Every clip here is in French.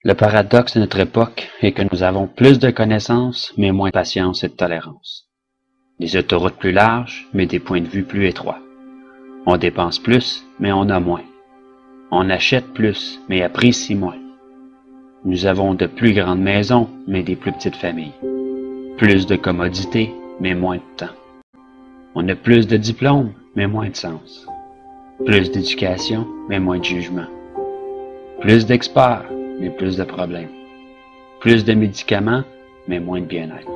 Le paradoxe de notre époque est que nous avons plus de connaissances, mais moins de patience et de tolérance. Des autoroutes plus larges, mais des points de vue plus étroits. On dépense plus, mais on a moins. On achète plus, mais apprécie moins. Nous avons de plus grandes maisons, mais des plus petites familles. Plus de commodités, mais moins de temps. On a plus de diplômes, mais moins de sens. Plus d'éducation, mais moins de jugement. Plus d'experts, mais plus de problèmes. Plus de médicaments, mais moins de bien-être.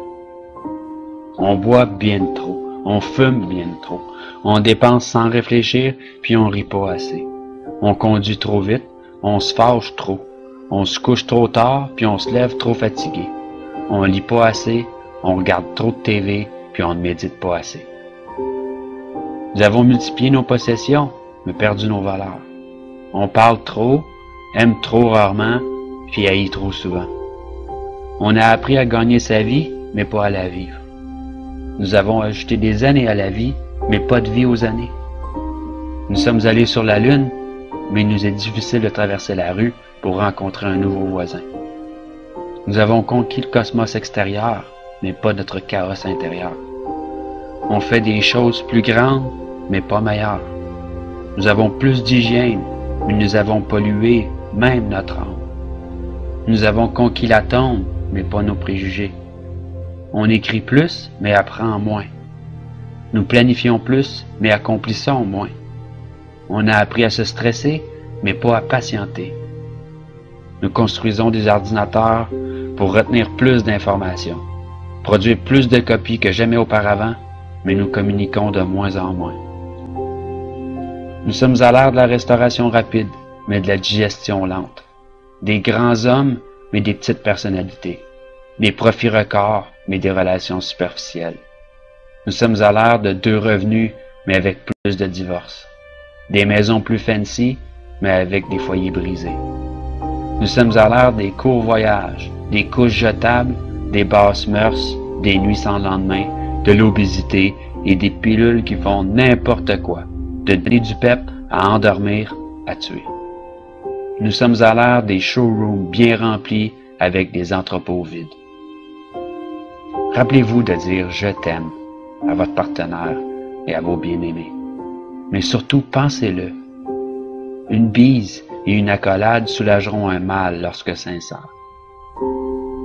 On boit bien trop, on fume bien trop, on dépense sans réfléchir, puis on rit pas assez. On conduit trop vite, on se fâche trop, on se couche trop tard, puis on se lève trop fatigué. On lit pas assez, on regarde trop de TV, puis on ne médite pas assez. Nous avons multiplié nos possessions, mais perdu nos valeurs. On parle trop, aime trop rarement, puis haït trop souvent. On a appris à gagner sa vie, mais pas à la vivre. Nous avons ajouté des années à la vie, mais pas de vie aux années. Nous sommes allés sur la Lune, mais il nous est difficile de traverser la rue pour rencontrer un nouveau voisin. Nous avons conquis le cosmos extérieur, mais pas notre carrosse intérieur. On fait des choses plus grandes, mais pas meilleures. Nous avons plus d'hygiène, mais nous avons pollué même notre âme. Nous avons conquis l'atome, mais pas nos préjugés. On écrit plus, mais apprend moins. Nous planifions plus, mais accomplissons moins. On a appris à se stresser, mais pas à patienter. Nous construisons des ordinateurs pour retenir plus d'informations, produire plus de copies que jamais auparavant, mais nous communiquons de moins en moins. Nous sommes à l'ère de la restauration rapide, mais de la digestion lente. Des grands hommes, mais des petites personnalités. Des profits records, mais des relations superficielles. Nous sommes à l'ère de 2 revenus, mais avec plus de divorces. Des maisons plus fancy, mais avec des foyers brisés. Nous sommes à l'ère des courts voyages, des couches jetables, des basses mœurs, des nuits sans lendemain, de l'obésité et des pilules qui font n'importe quoi, de donner du pep à endormir, à tuer. Nous sommes à l'ère des showrooms bien remplis avec des entrepôts vides. Rappelez-vous de dire « je t'aime » à votre partenaire et à vos bien-aimés. Mais surtout, pensez-le. Une bise et une accolade soulageront un mal lorsque sincère.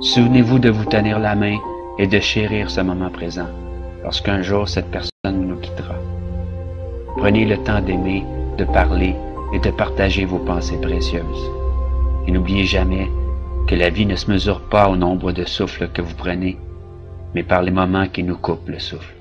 Souvenez-vous de vous tenir la main et de chérir ce moment présent lorsqu'un jour cette personne nous quittera. Prenez le temps d'aimer, de parler et de partager vos pensées précieuses. Et n'oubliez jamais que la vie ne se mesure pas au nombre de souffles que vous prenez, mais par les moments qui nous coupent le souffle.